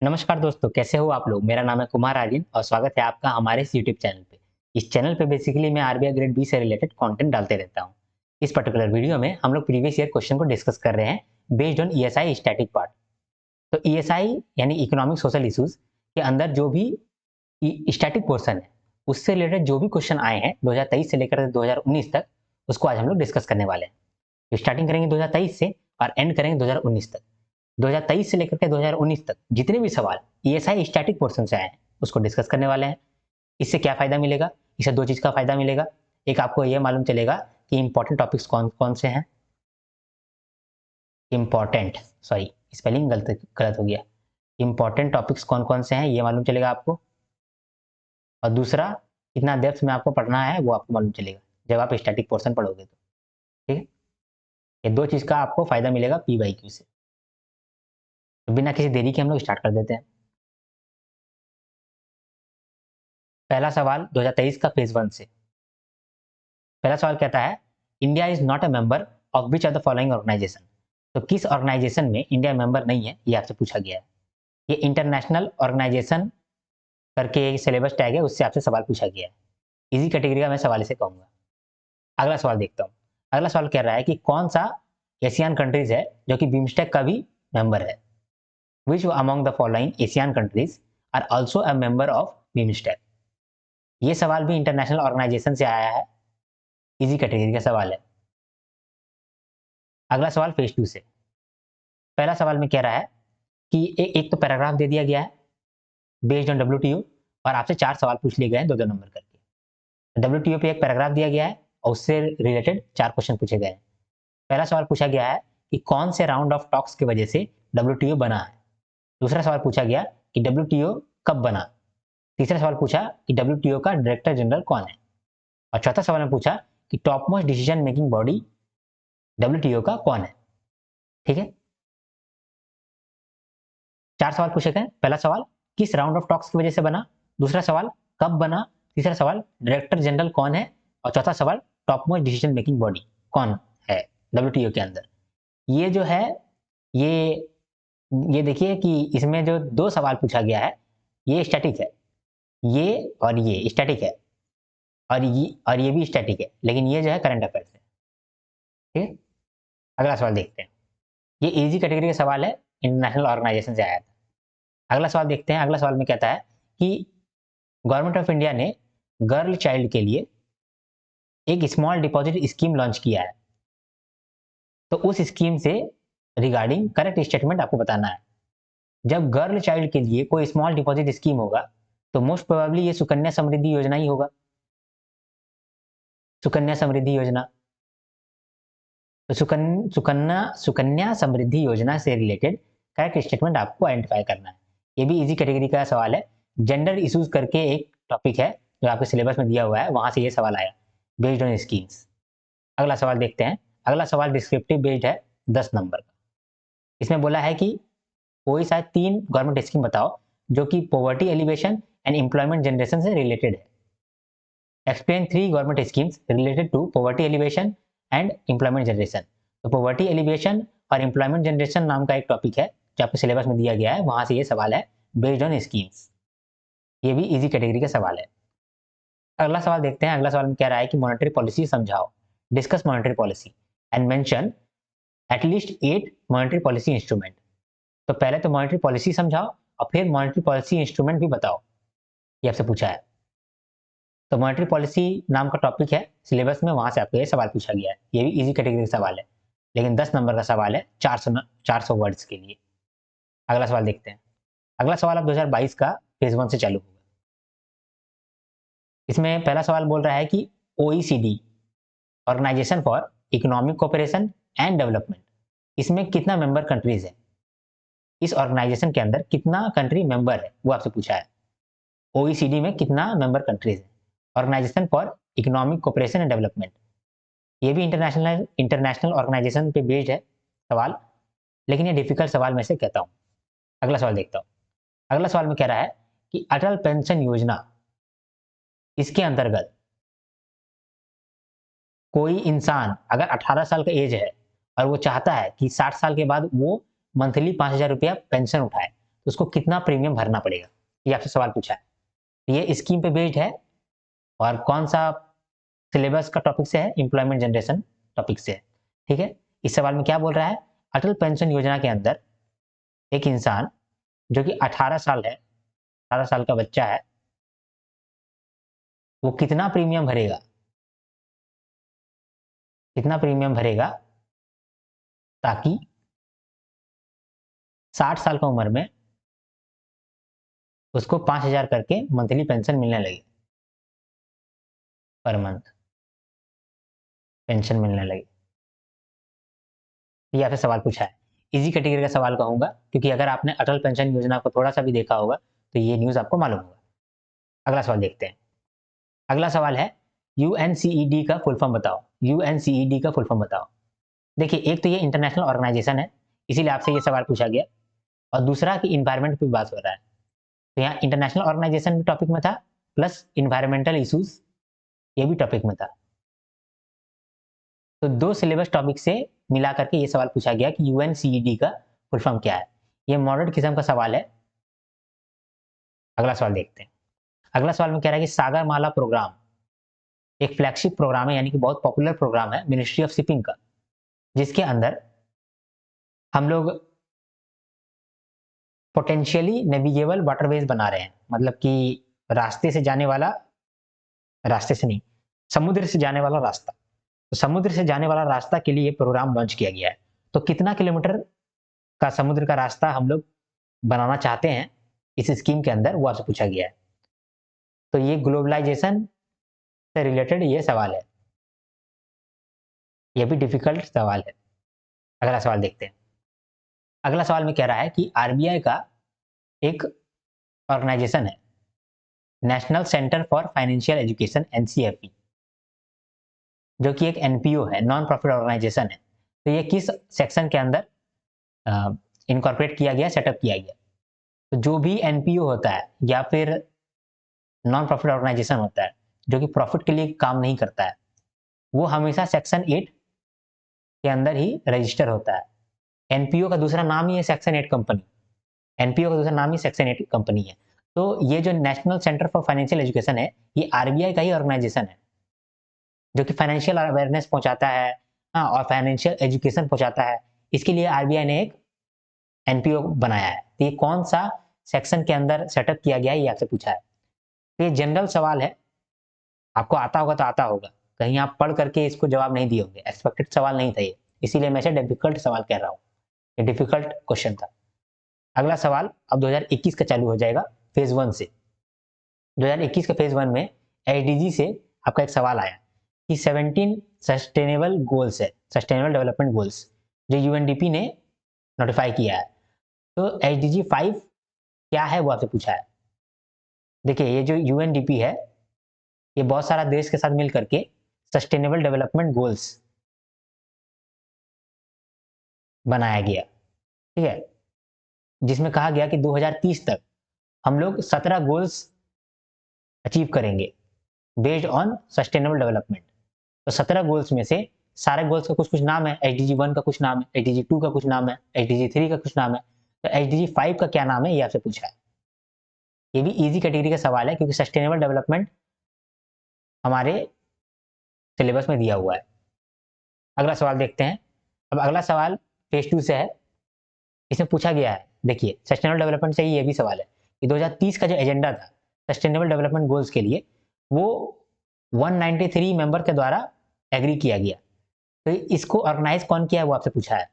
नमस्कार दोस्तों, कैसे हो आप लोग। मेरा नाम है कुमार आर्यन और स्वागत है आपका हमारे इस यूट्यूब चैनल पे। इस चैनल पे बेसिकली मैं आरबीआई ग्रेड बी से रिलेटेड कंटेंट डालते रहता हूँ। इस पर्टिकुलर वीडियो में हम लोग प्रीवियस ईयर क्वेश्चन को डिस्कस कर रहे हैं based on ESI static part. तो ईएसआई यानी इकोनॉमिक सोशल इश्यूज के अंदर जो भी स्टैटिक पोर्शन है उससे रिलेटेड जो भी क्वेश्चन आए हैं 2023 से लेकर 2019 तक, उसको आज हम लोग डिस्कस करने वाले हैं। तो स्टार्टिंग करेंगे 2023 से और एंड करेंगे 2019 तक। 2023 से लेकर के 2019 तक जितने भी सवाल ईएसआई स्टैटिक पोर्शन से आए हैं उसको डिस्कस करने वाले हैं। इससे क्या फायदा मिलेगा? इससे दो चीज का फायदा मिलेगा। एक, आपको यह मालूम चलेगा कि इंपॉर्टेंट टॉपिक्स कौन कौन से हैं। इंपॉर्टेंट, सॉरी स्पेलिंग गलत गलत हो गया। इंपॉर्टेंट टॉपिक्स कौन कौन से हैं ये मालूम चलेगा आपको। और दूसरा, कितना डेप्थ में आपको पढ़ना है वो आपको मालूम चलेगा जब आप स्टैटिक पोर्शन पढ़ोगे तो। ठीक है, ये दो चीज का आपको फायदा मिलेगा पीवाईक्यू से। तो बिना किसी देरी के हम लोग स्टार्ट कर देते हैं। पहला सवाल 2023 का फेज 1 से। पहला सवाल कहता है, India is not a member of which of the following organisation. तो किस ऑर्गेनाइजेशन में इंडिया मेंबर नहीं है, ये आपसे पूछा गया है। ये इंटरनेशनल ऑर्गेनाइजेशन करके एक सिलेबस टैग है, उससे आपसे सवाल पूछा गया है। इजी कैटेगरी का मैं सवाल इसे कहूंगा। अगला सवाल देखता हूँ। अगला सवाल कह रहा है कि कौन सा एशियन कंट्रीज है जो कि बिम्स्टेक का भी मेंबर है। Which among the following Asian countries are also a member of BIMSTEC. ये सवाल भी इंटरनेशनल ऑर्गेनाइजेशन से आया है, इजी कैटेगरी का सवाल है। अगला सवाल फेज 2 से। पहला सवाल में कह रहा है कि एक तो पैराग्राफ दे दिया गया है बेस्ड ऑन डब्ल्यूटीओ और आपसे 4 सवाल पूछ लिए गए हैं 2-2 नंबर करके। डब्ल्यूटीओ पे एक पैराग्राफ दिया गया है और उससे रिलेटेड 4 क्वेश्चन पूछे गए हैं। पहला सवाल पूछा गया है कि कौन से राउंड ऑफ टॉक्स की वजह से डब्ल्यूटीओ बना है। दूसरा सवाल पूछा गया कि डब्ल्यूटीओ कब बना। तीसरा सवाल पूछा कि डब्ल्यूटीओ का डायरेक्टर जनरल कौन है। और चौथा सवाल में पूछा कि top most decision making body WTO का कौन है। ठीक है, 4 सवाल पूछे गए। पहला सवाल किस राउंड ऑफ टॉक्स की वजह से बना, दूसरा सवाल कब बना, तीसरा सवाल डायरेक्टर जनरल कौन है और चौथा सवाल top most decision making body कौन है डब्ल्यूटीओ के अंदर। ये जो है, ये ये देखिए कि इसमें जो 2 सवाल पूछा गया है ये स्टैटिक है। ये और ये स्टैटिक है और ये भी स्टैटिक है, लेकिन ये जो है करंट अफेयर्स है। ठीक है, अगला सवाल देखते हैं। ये इजी कैटेगरी का सवाल है, इंटरनेशनल ऑर्गेनाइजेशन से आया था। अगला सवाल देखते हैं। अगला सवाल में कहता है कि गवर्नमेंट ऑफ इंडिया ने गर्ल चाइल्ड के लिए एक स्मॉल डिपॉजिट स्कीम लॉन्च किया है। तो उस स्कीम से रिगार्डिंग करेक्ट स्टेटमेंट आपको बताना है। जब गर्ल चाइल्ड के लिए कोई स्मॉल डिपॉजिट स्कीम होगा तो मोस्ट प्रोबेबली ये सुकन्या समृद्धि योजना ही होगा। सुकन्या समृद्धि योजना। तो सुकन्या समृद्धि योजना से रिलेटेड करेक्ट स्टेटमेंट आपको आइडेंटिफाई करना है। ये भी इजी कैटेगरी का सवाल है। जेंडर इश्यूज करके एक टॉपिक है जो आपके सिलेबस में दिया हुआ है, वहां से ये सवाल आया बेस्ड ऑन स्कीम्स। अगला सवाल देखते हैं। अगला सवाल डिस्क्रिप्टिव बेस्ड है, 10 नंबर का। इसमें बोला है कि कोई शायद 3 गवर्नमेंट स्कीम बताओ जो कि poverty alleviation and employment generation से रिलेटेड है। Explain 3 government schemes related to poverty alleviation and employment generation. तो पॉवर्टी एलिवेशन और एम्प्लॉयमेंट जनरेशन नाम का एक टॉपिक है जो आपके सिलेबस में दिया गया है, वहां से ये सवाल है बेस्ड ऑन स्कीम्स। ये भी इजी कैटेगरी का सवाल है। अगला सवाल देखते हैं। अगला सवाल में कह रहा है कि मॉनेटरी पॉलिसी समझाओ, discuss monetary policy and mention at least 8 monetary policy instrument. तो पहले तो मॉनेटरी पॉलिसी समझाओ और फिर मॉनेटरी पॉलिसी इंस्ट्रूमेंट भी बताओ, ये आपसे पूछा है। तो मॉनेटरी पॉलिसी नाम का टॉपिक है सिलेबस में, वहां से आपको ये सवाल पूछा गया है। ये भी इजी कैटेगरी का सवाल है, लेकिन 10 नंबर का सवाल है, 400 वर्ड्स के लिए। अगला सवाल देखते हैं। अगला सवाल अब 2022 का फेज 1 से चालू होगा। इसमें पहला सवाल बोल रहा है कि OECD, organisation for economic cooperation and development, इसमें कितना मेंबर कंट्रीज है। इस ऑर्गेनाइजेशन के अंदर कितना कंट्री मेंबर है वो आपसे पूछा है। ओईसीडी में कितना मेंबर कंट्रीज है, organisation for economic cooperation and development. ये भी इंटरनेशनल ऑर्गेनाइजेशन पे बेस्ड है सवाल, लेकिन ये डिफिकल्ट सवाल में से कहता हूँ। अगला सवाल देखता हूँ। अगला सवाल में कह रहा है कि अटल पेंशन योजना, इसके अंतर्गत कोई इंसान अगर 18 साल का एज है और वो चाहता है कि 60 साल के बाद वो मंथली 5,000 रुपया पेंशन उठाए, तो उसको कितना प्रीमियम भरना पड़ेगा, ये आपसे सवाल पूछा है। ये स्कीम पे बेस्ड है और कौन सा सिलेबस का टॉपिक से है, एम्प्लॉयमेंट जनरेशन टॉपिक से है। ठीक है, इस सवाल में क्या बोल रहा है, अटल पेंशन योजना के अंदर एक इंसान जो कि 18 साल है, 18 साल का बच्चा है, वो कितना प्रीमियम भरेगा, कितना प्रीमियम भरेगा ताकि 60 साल का उम्र में उसको 5,000 करके मंथली पेंशन मिलने लगे, पर मंथ पेंशन मिलने लगे। ये आपसे सवाल पूछा है, इजी कैटेगरी का सवाल कहूंगा, क्योंकि अगर आपने अटल पेंशन योजना को थोड़ा सा भी देखा होगा तो ये न्यूज आपको मालूम होगा। अगला सवाल देखते हैं। अगला सवाल है, यूएनसीईडी का फुल फॉर्म बताओ, यूएनसीईडी का फुल फॉर्म बताओ। देखिए, एक तो ये इंटरनेशनल ऑर्गेनाइजेशन है, इसीलिए आपसे ये सवाल पूछा गया, और दूसरा कि इन्वायरमेंट पे बात हो रहा है, तो यहाँ इंटरनेशनल ऑर्गेनाइजेशन भी टॉपिक में था, प्लस इन्वायरमेंटल इशूज ये भी टॉपिक में था। तो दो सिलेबस टॉपिक से मिला करके ये सवाल पूछा गया कि यूएनसीईडी का फुल फॉर्म क्या है। ये मॉडर्न किस्म का सवाल है। अगला सवाल देखते हैं। अगला सवाल में कह रहा है कि सागरमाला प्रोग्राम एक फ्लैगशिप प्रोग्राम है, यानी कि बहुत पॉपुलर प्रोग्राम है मिनिस्ट्री ऑफ शिपिंग का, जिसके अंदर हम लोग पोटेंशियली नेविगेबल वाटरवेज बना रहे हैं, मतलब कि रास्ते से जाने वाला, रास्ते से नहीं, समुद्र से जाने वाला रास्ता, तो समुद्र से जाने वाला रास्ता के लिए ये प्रोग्राम लॉन्च किया गया है। तो कितना किलोमीटर का समुद्र का रास्ता हम लोग बनाना चाहते हैं इस स्कीम के अंदर, वो आपसे पूछा गया है। तो ये ग्लोबलाइजेशन से रिलेटेड ये सवाल है, ये भी डिफिकल्ट सवाल है। अगला सवाल देखते हैं। अगला सवाल में कह रहा है कि आरबीआई का एक ऑर्गेनाइजेशन है, national centre for financial education, NCFE, जो कि एक एनपीओ है, नॉन प्रॉफिट ऑर्गेनाइजेशन है। तो ये किस सेक्शन के अंदर इनकॉर्पोरेट किया गया, सेटअप किया गया? तो जो भी एनपीओ होता है या फिर नॉन प्रॉफिट ऑर्गेनाइजेशन होता है जो कि प्रॉफिट के लिए काम नहीं करता है, वो हमेशा सेक्शन 8 के अंदर ही रजिस्टर होता है। एनपीओ का दूसरा नाम ही है सेक्शन 8 कंपनी, एनपीओ का दूसरा नाम ही सेक्शन 8 कंपनी है। तो ये जो national centre for financial education है, ये आरबीआई का ही ऑर्गेनाइजेशन है, जो कि फाइनेंशियल अवेयरनेस पहुंचाता है, हाँ, और फाइनेंशियल एजुकेशन पहुंचाता है। इसके लिए आरबीआई ने एक एनपीओ बनाया है। तो ये कौन सा सेक्शन के अंदर सेटअप किया गया है, ये आपसे पूछा है। तो ये जनरल सवाल है, आपको आता होगा तो आता होगा, कहीं आप पढ़ करके इसको जवाब नहीं दिए होंगे, एक्सपेक्टेड सवाल नहीं था ये, इसीलिए मैं इसे डिफिकल्ट सवाल कह रहा हूँ, ये डिफिकल्ट क्वेश्चन था। अगला सवाल अब 2021 का चालू हो जाएगा फेज 1 से। 2021 के फेज 1 में एसडीजी से आपका एक सवाल आया कि 17 सस्टेनेबल गोल्स है, सस्टेनेबल डेवलपमेंट गोल्स, जो यूएनडीपी ने नोटिफाई किया है। तो एसडीजी 5 क्या है, वो आपसे पूछा है। देखिए, ये जो यूएनडीपी है, ये बहुत सारा देश के साथ मिल करके सस्टेनेबल डेवलपमेंट गोल्स बनाया गया, ठीक है, जिसमें कहा गया कि 2030 तक हम लोग 17 गोल्स अचीव करेंगे बेस्ड ऑन सस्टेनेबल डेवलपमेंट। तो 17 गोल्स में से सारे गोल्स का कुछ कुछ नाम है, एसडीजी 1 का कुछ नाम है, एसडीजी 2 का कुछ नाम है, एसडीजी 3 का कुछ नाम है, तो एसडीजी 5 का क्या नाम है, ये आपसे पूछा है। ये भी इजी कैटेगरी का सवाल है, क्योंकि सस्टेनेबल डेवलपमेंट हमारे सिलेबस में दिया हुआ है। अगला सवाल देखते हैं। अब अगला सवाल फेज 2 से है, इसमें पूछा गया है, देखिए सस्टेनेबल डेवलपमेंट से ही ये भी सवाल है कि 2030 का जो एजेंडा था सस्टेनेबल डेवलपमेंट गोल्स के लिए, वो 193 मेंबर के द्वारा एग्री किया गया। तो इसको ऑर्गेनाइज कौन किया है, वो आपसे पूछा है।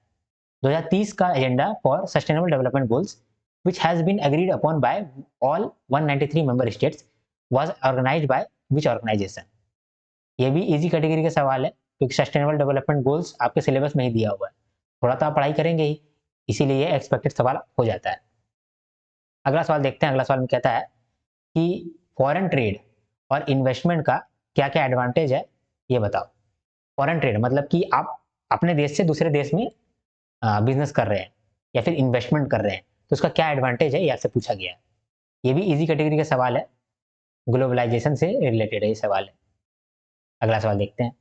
2030 का agenda for sustainable development goals which has been agreed upon by all 193 member states was organized by which organization? ये भी इजी कैटेगरी का सवाल है, क्योंकि सस्टेनेबल डेवलपमेंट गोल्स आपके सिलेबस में ही दिया हुआ है, थोड़ा तो आप पढ़ाई करेंगे ही, इसीलिए ये एक्सपेक्टेड सवाल हो जाता है। अगला सवाल देखते हैं। अगला सवाल में कहता है कि फॉरेन ट्रेड और इन्वेस्टमेंट का क्या क्या एडवांटेज है, ये बताओ। फॉरेन ट्रेड मतलब कि आप अपने देश से दूसरे देश में बिजनेस कर रहे हैं या फिर इन्वेस्टमेंट कर रहे हैं, तो उसका क्या एडवांटेज है, ये आपसे पूछा गया है। ये भी इजी कैटेगरी का सवाल है, ग्लोबलाइजेशन से रिलेटेड है ये सवाल है। अगला सवाल देखते हैं।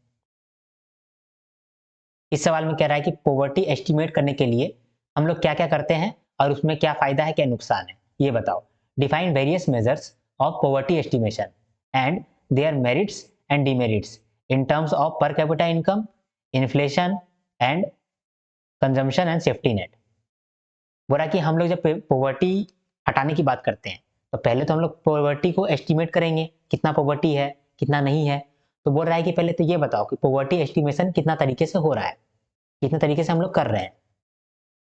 इस सवाल में कह रहा है कि पॉवर्टी एस्टिमेट करने के लिए हम लोग क्या क्या करते हैं, और उसमें क्या फायदा है क्या नुकसान है ये बताओ। Define various measures of poverty estimation and their merits and demerits in terms of per capita income, inflation and consumption and safety net. बोला कि हम लोग जब पॉवर्टी हटाने की बात करते हैं तो पहले तो हम लोग पॉवर्टी को एस्टिमेट करेंगे कितना पॉवर्टी है कितना नहीं है। तो बोल रहा है कि पहले तो ये बताओ कि पॉवर्टी एस्टिमेशन कितना तरीके से हो रहा है, कितने तरीके से हम लोग कर रहे हैं।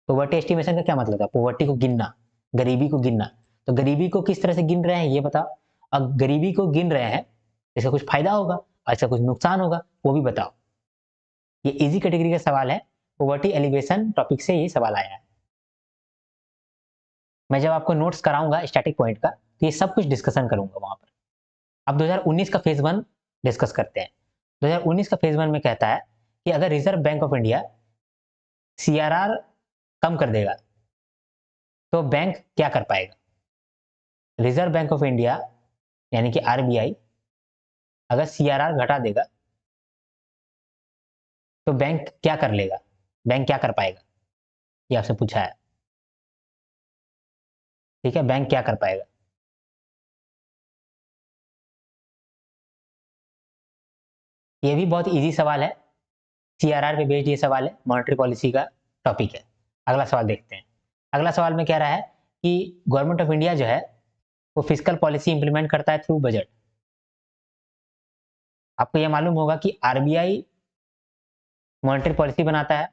पॉवर्टी एस्टिमेशन का क्या मतलब था? पॉवर्टी को गिनना, गरीबी को गिनना। तो गरीबी को किस तरह से गिन रहे हैं ये बताओ। अब गरीबी को गिन रहे हैं, इसका कुछ फायदा होगा और इसका कुछ नुकसान होगा, वो भी बताओ। ये इजी कैटेगरी का सवाल है, पॉवर्टी एलिवेशन टॉपिक से ये सवाल आया है। मैं जब आपको नोट्स कराऊंगा स्टैटिक पॉइंट का तो ये सब कुछ डिस्कशन करूंगा वहां पर। अब 2019 का फेज 1 डिस्कस करते हैं। 2019 का फेज 1 में कहता है कि अगर reserve bank of India CRR कम कर देगा तो बैंक क्या कर पाएगा? रिजर्व बैंक ऑफ इंडिया यानी कि आरबीआई अगर सीआरआर घटा देगा तो बैंक क्या कर लेगा, बैंक क्या कर पाएगा, ये आपसे पूछा है। ठीक है, बैंक क्या कर पाएगा? ये भी बहुत इजी सवाल है, सीआरआर पे बेस्ड ये सवाल है, मॉनेटरी पॉलिसी का टॉपिक है। अगला सवाल देखते हैं। अगला सवाल में कह रहा है कि गवर्नमेंट ऑफ इंडिया जो है वो फिजिकल पॉलिसी इंप्लीमेंट करता है थ्रू बजट। आपको ये मालूम होगा कि आरबीआई मॉनेटरी पॉलिसी बनाता है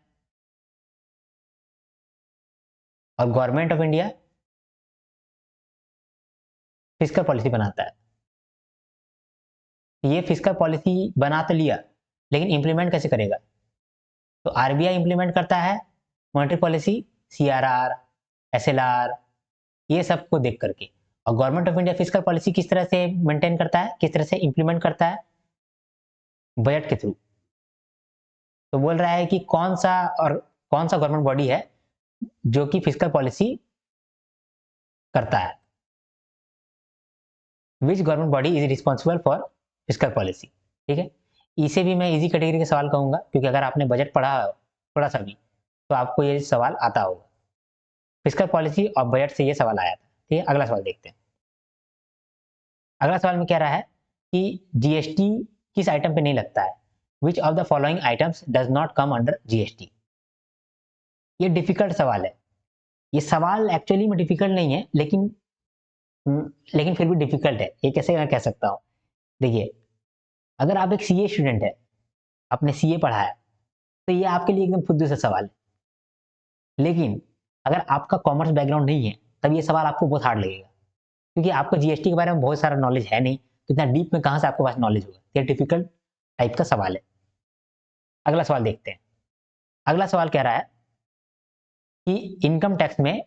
और government of India physical policy बनाता है। ये फिजिकल पॉलिसी बना तो लिया लेकिन इंप्लीमेंट कैसे करेगा? तो आरबीआई इंप्लीमेंट करता है मॉनेटरी पॉलिसी, सीआरआर, एसएलआर, ये सब को देख करके। और government of India physical policy किस तरह से मेंटेन करता है, किस तरह से इंप्लीमेंट करता है? बजट के थ्रू। तो बोल रहा है कि कौन सा गवर्नमेंट बॉडी है जो कि फिजिकल पॉलिसी करता है। Which government body is responsible for physical policy. ठीक है, इसे भी मैं इजी कैटेगरी का सवाल कहूंगा क्योंकि अगर आपने बजट पढ़ा थोड़ा सा भी तो आपको ये सवाल आता होगा। फिजिकल पॉलिसी और बजट से ये सवाल आया था। ठीक है, अगला सवाल देखते हैं। अगला सवाल में कह रहा है कि जीएसटी किस आइटम पे नहीं लगता है? Which of the following items does not come under GST. ये डिफिकल्ट सवाल है। ये सवाल एक्चुअली में डिफिकल्ट नहीं है लेकिन फिर भी डिफिकल्ट है। ये कैसे मैं कह सकता हूँ? देखिए, अगर आप एक सीए स्टूडेंट है, आपने सीए पढ़ा है, तो ये आपके लिए एकदम फुद्दू सा सवाल है। लेकिन अगर आपका कॉमर्स बैकग्राउंड नहीं है तब ये सवाल आपको बहुत हार्ड लगेगा क्योंकि आपको जीएसटी के बारे में बहुत सारा नॉलेज है नहीं, तो इतना डीप में कहाँ से आपके पास नॉलेज होगा? ये डिफिकल्ट टाइप का सवाल है। अगला सवाल देखते हैं। अगला सवाल कह रहा है कि इनकम टैक्स में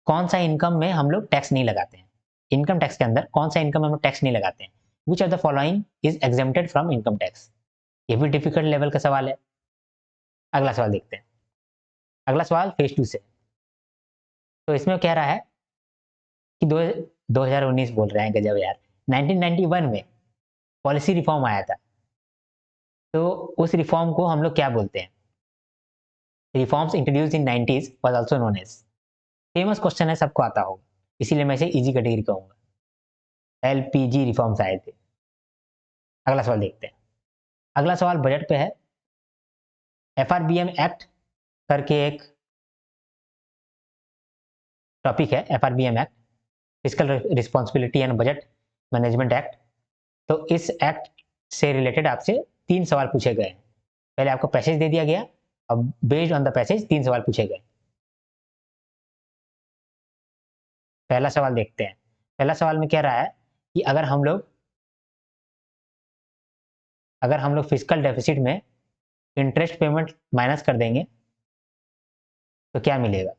कौन सा इनकम में हम लोग टैक्स नहीं लगाते हैं? इनकम टैक्स के अंदर कौन सा इनकम में हम लोग टैक्स नहीं लगाते हैं? विच of the following is exempted from income tax. ये भी डिफिकल्ट लेवल का सवाल है। अगला सवाल देखते हैं। अगला सवाल फेज 2 से। तो इसमें कह रहा है कि 2019 बोल रहे हैं, गजब यार। 1991 में पॉलिसी रिफॉर्म आया था, तो उस रिफॉर्म को हम लोग क्या बोलते हैं? Reforms introduced in 90s was also known as. Famous question है, सबको आता होगा, इसीलिए मैं इसे इजी कैटेगरी कहूंगा। एलपीजी रिफॉर्म्स आए थे। अगला सवाल देखते हैं। अगला सवाल बजट पे है। एफआरबीएम एक्ट करके एक टॉपिक है, FRBM act, physical responsibility and budget management act. तो इस एक्ट से रिलेटेड आपसे 3 सवाल पूछे गए हैं। पहले आपको पैसेज दे दिया गया, अब बेस्ड ऑन द पैसेज 3 सवाल पूछे गए। पहला सवाल देखते हैं। पहला सवाल में कह रहा है कि अगर हम लोग फिजिकल डेफिसिट में इंटरेस्ट पेमेंट माइनस कर देंगे तो क्या मिलेगा?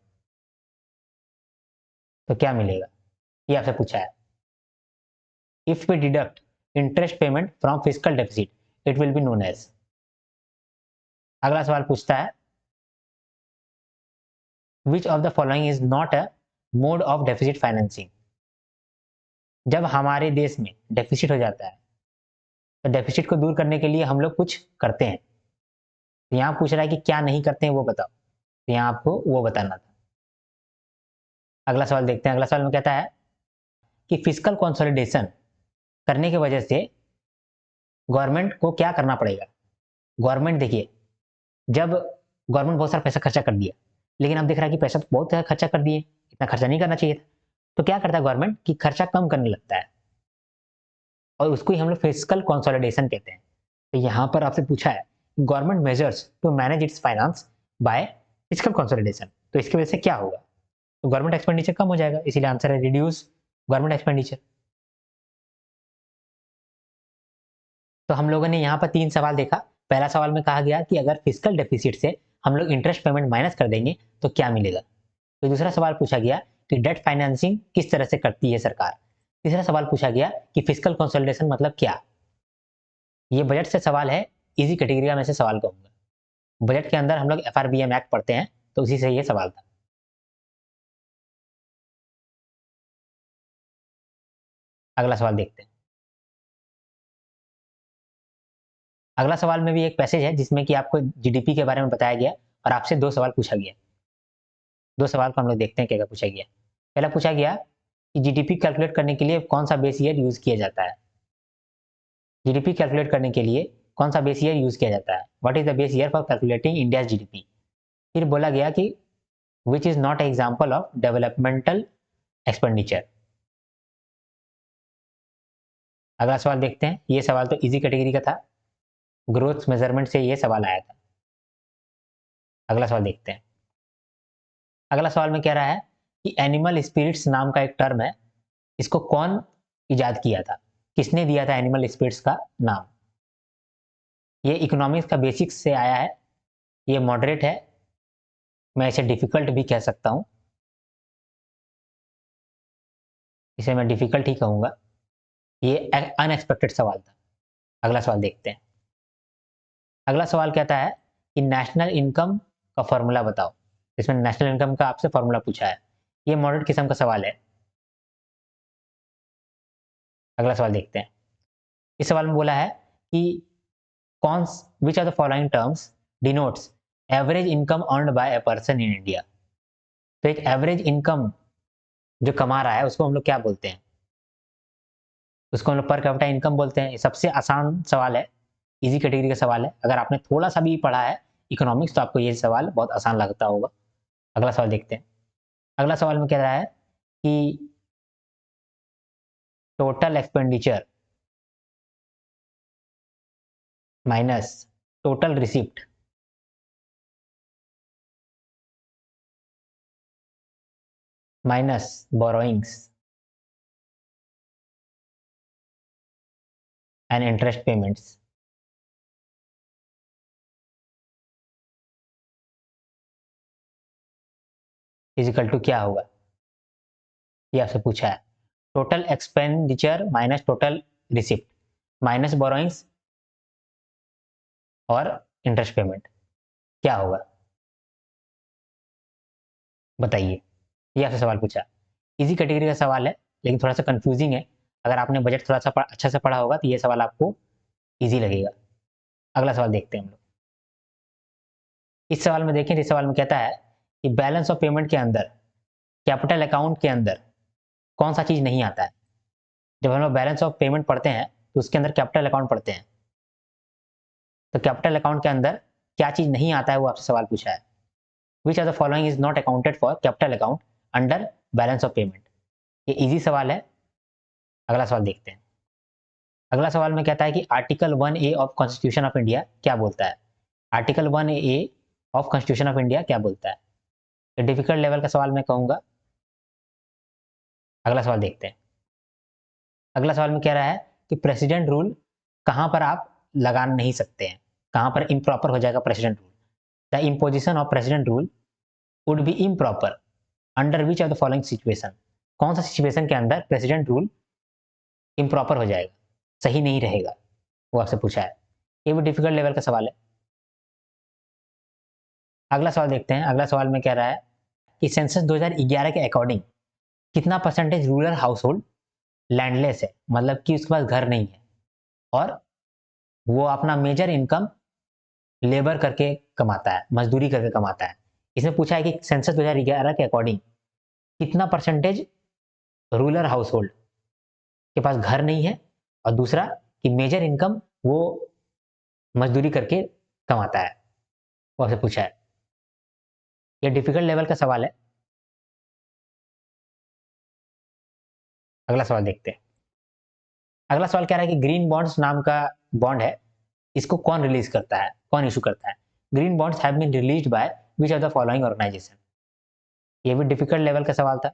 तो क्या मिलेगा ये आपसे पूछा है। If we deduct interest payment from fiscal deficit it will be known as. अगला सवाल पूछता है which of the following is not a mode of deficit financing. जब हमारे देश में डेफिसिट हो जाता है तो डेफिसिट को दूर करने के लिए हम लोग कुछ करते हैं। तो यहाँ पूछ रहा है कि क्या नहीं करते हैं वो बताओ, तो यहाँ आपको वो बताना था। अगला सवाल देखते हैं। अगला सवाल में कहता है कि फिजिकल कंसोलिडेशन करने की वजह से गवर्नमेंट को क्या करना पड़ेगा। गवर्नमेंट देखिए, जब गवर्नमेंट बहुत सारा पैसा खर्चा कर दिया, लेकिन अब देख रहा है कि पैसा तो बहुत ज़्यादा खर्चा कर दिए, इतना खर्चा नहीं करना चाहिए था। तो क्या करता है गवर्नमेंट कि खर्चा कम करने लगता है, और उसको ही हम लोग फिजिकल कंसोलिडेशन कहते हैं। तो यहाँ पर आपसे पूछा है government measures to manage its finance by fiscal consolidation, तो इसकी वजह से क्या होगा। तो गवर्नमेंट एक्सपेंडिचर कम हो जाएगा, इसीलिए आंसर है रिड्यूस गवर्नमेंट एक्सपेंडिचर। तो हम लोगों ने यहाँ पर 3 सवाल देखा। पहला सवाल में कहा गया कि अगर फिजिकल डेफिसिट से हम लोग इंटरेस्ट पेमेंट माइनस कर देंगे तो क्या मिलेगा। तो दूसरा सवाल पूछा गया कि डेट फाइनेंसिंग किस तरह से करती है सरकार। तीसरा सवाल पूछा गया कि फिजिकल कंसोलिडेशन मतलब क्या। ये बजट से सवाल है, इजी कैटेगरी का मैं से सवाल कहूंगा। बजट के अंदर हम लोग एफआरबीएम एक्ट पढ़ते हैं, तो उसी से ये सवाल था। अगला सवाल देखते हैं। अगला सवाल में भी एक पैसेज है जिसमें कि आपको जीडीपी के बारे में बताया गया और आपसे 2 सवाल पूछा गया। 2 सवाल को हम लोग देखते हैं क्या क्या पूछा गया। पहला पूछा गया कि जीडीपी कैलकुलेट करने के लिए कौन सा बेस ईयर यूज किया जाता है। जीडीपी कैलकुलेट करने के लिए कौन सा बेस ईयर यूज किया जाता है, what is the base year for calculating India GDP. फिर बोला गया कि which is not example of developmental expenditure. अगला सवाल देखते हैं। ये सवाल तो इजी कैटेगरी का था, ग्रोथ मेजरमेंट से ये सवाल आया था। अगला सवाल देखते हैं। अगला सवाल में कह रहा है कि एनिमल स्पिरिट्स नाम का एक टर्म है, इसको कौन इजाद किया था, किसने दिया था एनिमल स्पिरिट्स का नाम। ये इकोनॉमिक्स का बेसिक्स से आया है, ये मॉडरेट है, मैं इसे डिफिकल्ट भी कह सकता हूँ, इसे मैं डिफिकल्ट ही कहूँगा। ये अनएक्सपेक्टेड सवाल था। अगला सवाल देखते हैं। अगला सवाल कहता है कि नेशनल इनकम का फॉर्मूला बताओ। इसमें नेशनल इनकम का आपसे फॉर्मूला पूछा है, ये मॉडरेट किस्म का सवाल है। अगला सवाल देखते हैं। इस सवाल में बोला है कि कौन which are the following terms denotes average income earned by a person in India. तो एक एवरेज इनकम जो कमा रहा है उसको हम लोग क्या बोलते हैं, उसको हम लोग पर कैपिटा इनकम बोलते हैं। ये सबसे आसान सवाल है, इजी कैटेगरी का सवाल है। अगर आपने थोड़ा सा भी पढ़ा है इकोनॉमिक्स तो आपको ये सवाल बहुत आसान लगता होगा। अगला सवाल देखते हैं। अगला सवाल में कह रहा है कि total expenditure minus total receipt minus borrowings and interest payments is equal to क्या होगा, ये आपसे पूछा है। Total expenditure minus total receipt minus borrowings और इंटरेस्ट पेमेंट क्या होगा, बताइए। ये आपसे सवाल पूछा, इजी कैटेगरी का सवाल है लेकिन थोड़ा सा कंफ्यूजिंग है। अगर आपने बजट थोड़ा सा अच्छा से पढ़ा होगा तो ये सवाल आपको इजी लगेगा। अगला सवाल देखते हैं हम लोग। इस सवाल में देखें, इस सवाल में कहता है कि बैलेंस ऑफ पेमेंट के अंदर कैपिटल अकाउंट के अंदर कौन सा चीज नहीं आता है। जब हम लोग बैलेंस ऑफ पेमेंट पढ़ते हैं तो उसके अंदर कैपिटल अकाउंट पढ़ते हैं, तो कैपिटल अकाउंट के अंदर क्या चीज नहीं आता है वो आपसे सवाल पूछा है। Which are the following is not accounted for capital account under balance of payment. ये इजी सवाल है। अगला सवाल देखते हैं। अगला सवाल में कहता है कि article 1A of constitution of India क्या बोलता है। Article 1A of constitution of India क्या बोलता है। तो डिफिकल्ट लेवल का सवाल मैं कहूंगा। अगला सवाल देखते हैं। अगला सवाल में कह रहा है कि प्रेसिडेंट रूल कहां पर आप लगा नहीं सकते हैं, कहां पर इम्प्रॉपर हो जाएगा president rule. The imposition of president rule would be improper under which of the following situation. कौन सा सिचुएशन के अंदर प्रेसिडेंट रूल इम्प्रॉपर हो जाएगा, सही नहीं रहेगा, वो आपसे पूछा है। ये भी डिफिकल्ट लेवल का सवाल है। अगला सवाल देखते हैं। अगला सवाल में कह रहा है कि सेंसस 2011 के अकॉर्डिंग कितना percentage rural house hold landless है, मतलब कि उसके पास घर नहीं है और वो अपना मेजर इनकम लेबर करके कमाता है, मजदूरी करके कमाता है। इसमें पूछा है कि सेंसस 2011 के अकॉर्डिंग कितना परसेंटेज रूरल हाउस होल्ड के पास घर नहीं है, और दूसरा कि मेजर इनकम वो मजदूरी करके कमाता है, वो आपसे पूछा है। ये डिफिकल्ट लेवल का सवाल है। अगला सवाल देखते हैं। अगला सवाल कह रहा है कि ग्रीन बॉन्ड्स नाम का बॉन्ड है, इसको कौन रिलीज करता है, कौन इशू करता है? Green bonds have been released by which of the following organisation? ये भी डिफिकल्ट लेवल का सवाल था।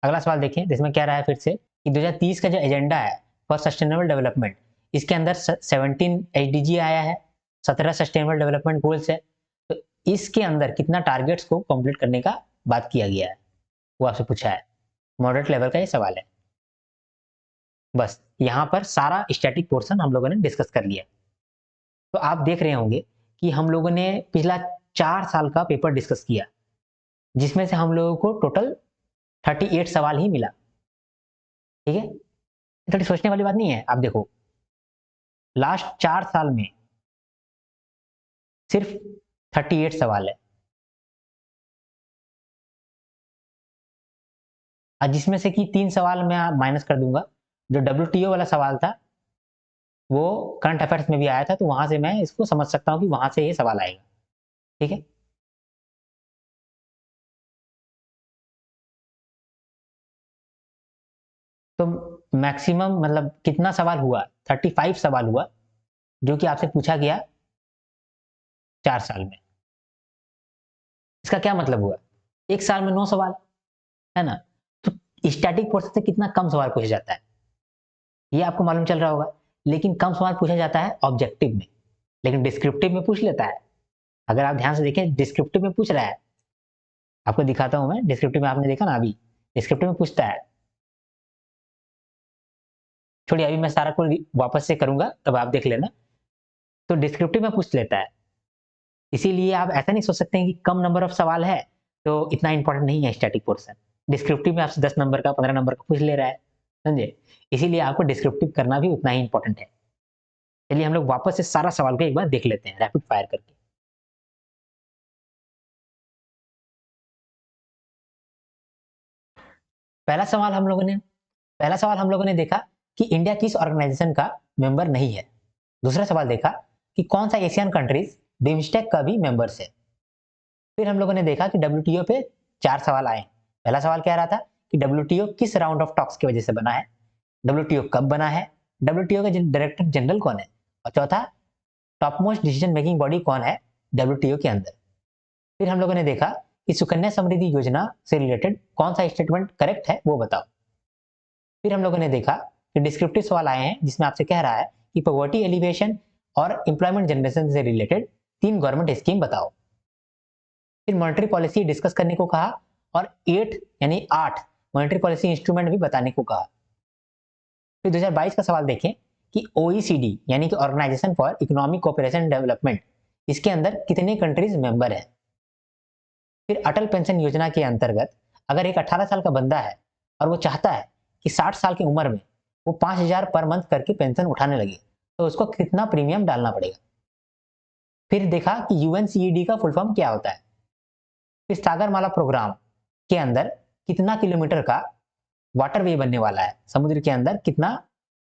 अगला सवाल देखिए, जिसमें क्या रहा है फिर से कि 2030 का जो एजेंडा है फॉर सस्टेनेबल डेवलपमेंट, इसके अंदर 17 एचडीजी आया है, 17 सस्टेनेबल डेवलपमेंट गोल्स है। तो इसके अंदर कितना टारगेट्स को कंप्लीट करने का बात किया गया है, वो आपसे पूछा है। मॉडरेट लेवल का ये सवाल है। बस यहाँ पर सारा स्टैटिक पोर्शन हम लोगों ने डिस्कस कर लिया। तो आप देख रहे होंगे कि हम लोगों ने पिछला 4 साल का पेपर डिस्कस किया, जिसमें से हम लोगों को टोटल 38 सवाल ही मिला। ठीक है, थोड़ी सोचने वाली बात नहीं है। आप देखो, लास्ट 4 साल में सिर्फ 38 सवाल है, और जिसमें से कि 3 सवाल मैं माइनस कर दूंगा। जो डब्ल्यूटीओ वाला सवाल था वो करंट अफेयर्स में भी आया था, तो वहां से मैं इसको समझ सकता हूँ कि वहां से ये सवाल आएगा। ठीक है, तो मैक्सिमम मतलब कितना सवाल हुआ? 35 सवाल हुआ, जो कि आपसे पूछा गया 4 साल में। इसका क्या मतलब हुआ? एक साल में 9 सवाल, है ना? तो स्टैटिक पोर्शन से कितना कम सवाल पूछा जाता है, ये आपको मालूम चल रहा होगा। लेकिन कम सवाल पूछा जाता है ऑब्जेक्टिव में, लेकिन डिस्क्रिप्टिव में पूछ लेता है। अगर आप ध्यान से देखें, डिस्क्रिप्टिव में पूछ रहा है, आपको दिखाता हूं मैं। डिस्क्रिप्टिव में आपने देखा ना, अभी डिस्क्रिप्टिव में पूछता है। छोड़िए, अभी मैं सारा को वापस से करूंगा, तब आप देख लेना। तो डिस्क्रिप्टिव में पूछ लेता है, इसीलिए आप ऐसा नहीं सोच सकते हैं कि कम नंबर ऑफ सवाल है तो इतना इंपॉर्टेंट नहीं है स्टैटिक पोर्शन। डिस्क्रिप्टिव में आपसे 10 नंबर का, 15 नंबर का पूछ ले रहा है, समझे? इसीलिए आपको डिस्क्रिप्टिव करना भी उतना ही इंपॉर्टेंट है। चलिए हम लोग वापस से सारा सवाल को एक बार देख लेते हैं रैपिड फायर करके। पहला सवाल हम लोगों ने पहला सवाल हम लोगों ने देखा कि इंडिया किस ऑर्गेनाइजेशन का मेंबर नहीं है। दूसरा सवाल देखा कि कौन सा एशियन कंट्रीज बिम्स्टेक का भी मेंबर्स है। फिर हम लोगों ने देखा कि डब्ल्यूटीओ पे 4 सवाल आए। पहला सवाल कह रहा था कि डब्ल्यूटीओ किस राउंड ऑफ टॉक्स की वजह से बना है, डब्ल्यूटीओ कब बना है, डब्ल्यूटीओ का डायरेक्टर जनरल कौन है, और चौथा, top most decision making body कौन है डब्ल्यूटीओ के अंदर। फिर हम लोगों ने देखा कि सुकन्या समृद्धि योजना से रिलेटेड कौन सा स्टेटमेंट करेक्ट है, वो बताओ। फिर हम लोगों ने देखा कि डिस्क्रिप्टिव सवाल आए हैं, जिसमें आपसे कह रहा है कि पॉवर्टी एलिवेशन और एम्प्लॉयमेंट जनरेशन से रिलेटेड 3 गवर्नमेंट स्कीम बताओ। फिर मॉनेटरी पॉलिसी डिस्कस करने को कहा, और 8 यानी 8 मॉनेटरी पॉलिसी इंस्ट्रूमेंट भी बताने को कहा। फिर 2022 का सवाल देखें कि ओईसीडी यानी कि organisation for economic cooperation and development, इसके अंदर कितने कंट्रीज मेंबर है। फिर अटल पेंशन योजना के अंतर्गत अगर एक 18 साल का बंदा है और वो चाहता है कि 60 साल की उम्र में वो 5,000 पर मंथ करके पेंशन उठाने लगे, तो उसको कितना प्रीमियम डालना पड़ेगा। फिर देखा कि यूएनसीईडी का फुल फॉर्म क्या होता है। फिर सागरमाला प्रोग्राम के अंदर कितना किलोमीटर का वाटरवे बनने वाला है, समुद्र के अंदर कितना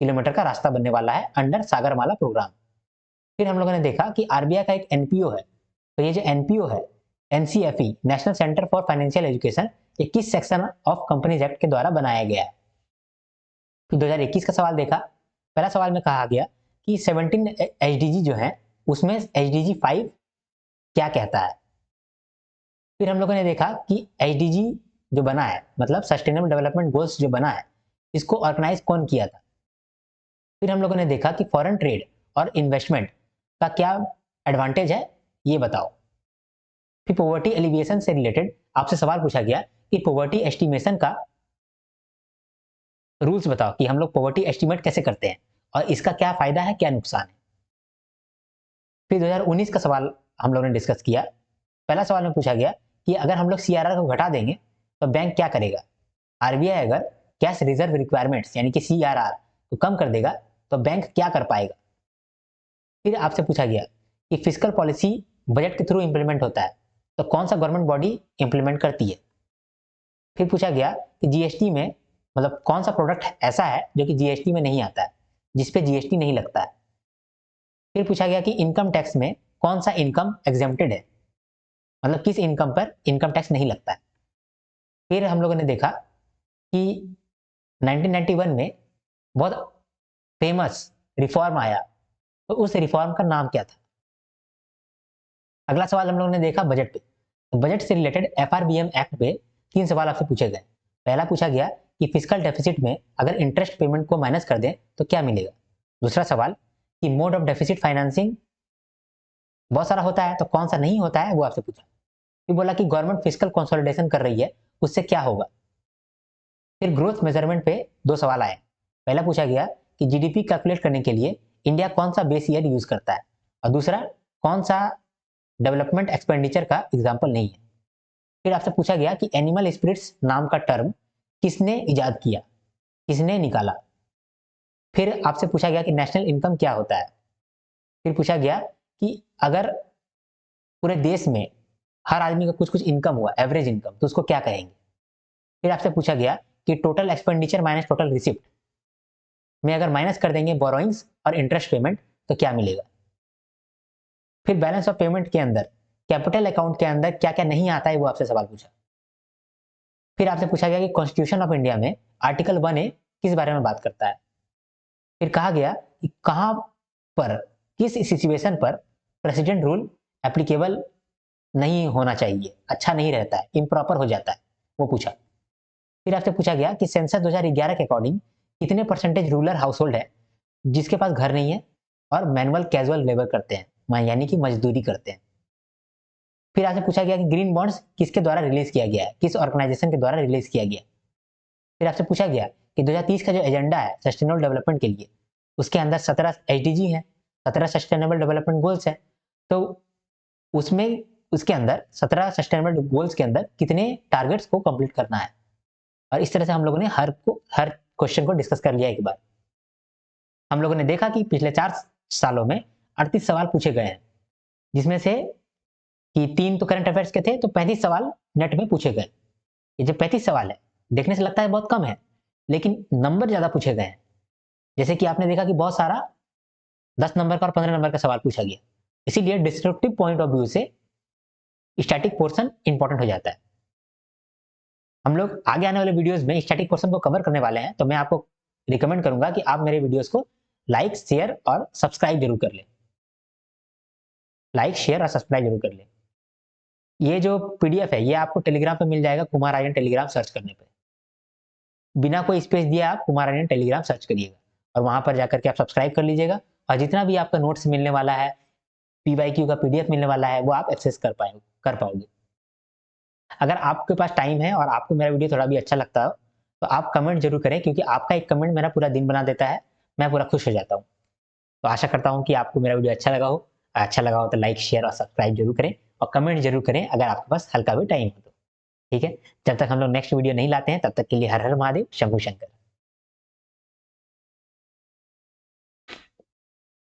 किलोमीटर का रास्ता बनने वाला है अंडर सागरमाला प्रोग्राम। फिर हम लोगों ने देखा कि आरबीआई का एक एनपीओ है, तो ये जो एनपीओ है, NCFE national centre for financial education, ये किस सेक्शन ऑफ कंपनीज एक्ट के द्वारा बनाया गया है। फिर 2021 का सवाल देखा। पहला सवाल में कहा गया कि 17 एचडीजी जो है उसमें एचडीजी 5 क्या कहता है। फिर हम लोगों ने देखा कि एचडीजी जो बना है, मतलब सस्टेनेबल डेवलपमेंट गोल्स जो बना है, इसको ऑर्गेनाइज कौन किया था। फिर हम लोगों ने देखा कि फॉरेन ट्रेड और इन्वेस्टमेंट का क्या एडवांटेज है, ये बताओ। फिर पॉवर्टी एलिविएशन से रिलेटेड आपसे सवाल पूछा गया कि पॉवर्टी एस्टिमेशन का रूल्स बताओ, कि हम लोग पॉवर्टी एस्टिमेट कैसे करते हैं और इसका क्या फायदा है, क्या नुकसान है। फिर 2019 का सवाल हम लोगों ने डिस्कस किया। पहला सवाल में पूछा गया कि अगर हम लोग सीआरआर को घटा देंगे तो बैंक क्या करेगा। आरबीआई अगर कैश रिजर्व रिक्वायरमेंट्स यानी कि सीआरआर को कम कर देगा तो बैंक क्या कर पाएगा। फिर आपसे पूछा गया कि फिजिकल पॉलिसी बजट के थ्रू इंप्लीमेंट होता है, तो कौन सा गवर्नमेंट बॉडी इंप्लीमेंट करती है। फिर पूछा गया कि जीएसटी में मतलब कौन सा प्रोडक्ट ऐसा है जो कि जीएसटी में नहीं आता है, जिसपे जीएसटी नहीं लगता है। फिर पूछा गया कि इनकम टैक्स में कौन सा इनकम एग्जेम्प्टेड है, मतलब किस इनकम पर इनकम टैक्स नहीं लगता है। फिर हम लोगों ने देखा कि 1991 में बहुत फेमस रिफॉर्म आया, तो उस रिफॉर्म का नाम क्या था। अगला सवाल हम लोगों ने देखा बजट पे। तो बजट से रिलेटेड एफआरबीएम एक्ट पे 3 सवाल आपसे पूछे गए। पहला पूछा गया कि फिजिकल डेफिसिट में अगर इंटरेस्ट पेमेंट को माइनस कर दें तो क्या मिलेगा। दूसरा सवाल कि मोड ऑफ डेफिसिट फाइनेंसिंग बहुत सारा होता है तो कौन सा नहीं होता है वो आपसे पूछा। फिर बोला कि गवर्नमेंट फिजिकल कंसोलिडेशन कर रही है, उससे क्या होगा। फिर ग्रोथ मेजरमेंट पे 2 सवाल आए। पहला पूछा गया कि जीडीपी कैलकुलेट करने के लिए इंडिया कौन सा बेस ईयर यूज करता है, और दूसरा कौन सा डेवलपमेंट एक्सपेंडिचर का एग्जाम्पल नहीं है। फिर आपसे पूछा गया कि एनिमल स्पिरिट्स नाम का टर्म किसने इजाद किया, किसने निकाला। फिर आपसे पूछा गया कि नेशनल इनकम क्या होता है। फिर पूछा गया कि अगर पूरे देश में हर आदमी का कुछ कुछ इनकम हुआ, एवरेज इनकम, तो उसको क्या कहेंगे। फिर आपसे पूछा गया कि total expenditure minus total receipt में अगर माइनस कर देंगे बोरोइंग्स और इंटरेस्ट पेमेंट तो क्या मिलेगा। फिर बैलेंस ऑफ पेमेंट के अंदर कैपिटल अकाउंट के अंदर क्या क्या नहीं आता है वो आपसे सवाल पूछा। फिर आपसे पूछा गया कि कॉन्स्टिट्यूशन ऑफ इंडिया में आर्टिकल 1A किस बारे में बात करता है। फिर कहा गया कि कहां पर किस सिचुएशन पर प्रेसिडेंट रूल एप्लीकेबल नहीं होना चाहिए, अच्छा नहीं रहता है, इम्प्रॉपर हो जाता है, वो पूछा। फिर आपसे पूछा गया कि सेंसस 2011 के अकॉर्डिंग कितने परसेंटेज रूरल हाउसहोल्ड है जिसके पास घर नहीं है और मैनुअल कैजुअल लेबर करते हैं, यानी कि मजदूरी करते हैं। फिर आपसे पूछा गया कि ग्रीन बॉन्ड्स किसके द्वारा रिलीज किया गया है, किस ऑर्गेनाइजेशन के द्वारा रिलीज किया गया। फिर आपसे पूछा गया कि 2030 का जो एजेंडा है सस्टेनेबल डेवलपमेंट के लिए, उसके अंदर 17 एसडीजी हैं, 17 सस्टेनेबल डेवलपमेंट गोल्स हैं। तो उसमें उसके अंदर 17 सस्टेनेबल गोल्स के अंदर कितने टारगेट्स को कंप्लीट करना है। और इस तरह से हम लोगों ने हर क्वेश्चन को डिस्कस कर लिया एक बार। हम लोगों ने देखा कि पिछले 4 सालों में 38 सवाल पूछे गए हैं, जिसमें से कि 3 तो करंट अफेयर्स के थे, तो 35 सवाल नेट में पूछे गए। ये जो 35 सवाल है देखने से लगता है बहुत कम है, लेकिन नंबर ज्यादा पूछे गए हैं। जैसे कि आपने देखा कि बहुत सारा 10 नंबर का और 15 नंबर का सवाल पूछा गया, इसीलिए डिस्क्रिप्टिव पॉइंट ऑफ व्यू से स्टैटिक पोर्शन इंपॉर्टेंट हो जाता है। हम लोग आगे आने वाले वीडियोस में स्टैटिक पोर्शन को कवर करने वाले हैं, तो मैं आपको रिकमेंड करूंगा कि आप मेरे वीडियोस को लाइक, शेयर और सब्सक्राइब जरूर कर लें। लाइक, शेयर और सब्सक्राइब जरूर कर लें। ये जो पीडीएफ है ये आपको टेलीग्राम पे मिल जाएगा, कुमार आर्यन टेलीग्राम सर्च करने पे। बिना कोई स्पेस दिए आप कुमार आर्यन टेलीग्राम सर्च करिएगा और वहां पर जाकर के आप सब्सक्राइब कर लीजिएगा, और जितना भी आपका नोट्स मिलने वाला है, पीवाईक्यू का पीडीएफ मिलने वाला है, वो आप एक्सेस कर पाओगे। अगर आपके पास टाइम है और आपको मेरा वीडियो थोड़ा भी अच्छा लगता हो तो आप कमेंट जरूर करें, क्योंकि आपका एक कमेंट मेरा पूरा दिन बना देता है, मैं पूरा खुश हो जाता हूँ। तो आशा करता हूँ कि आपको मेरा वीडियो अच्छा लगा हो तो लाइक, शेयर और सब्सक्राइब जरूर करें, और कमेंट जरूर करें अगर आपके पास हल्का भी टाइम हो तो। ठीक है, जब तक हम लोग नेक्स्ट वीडियो नहीं लाते हैं तब तक के लिए हर हर महादेव, शंभू शंकर।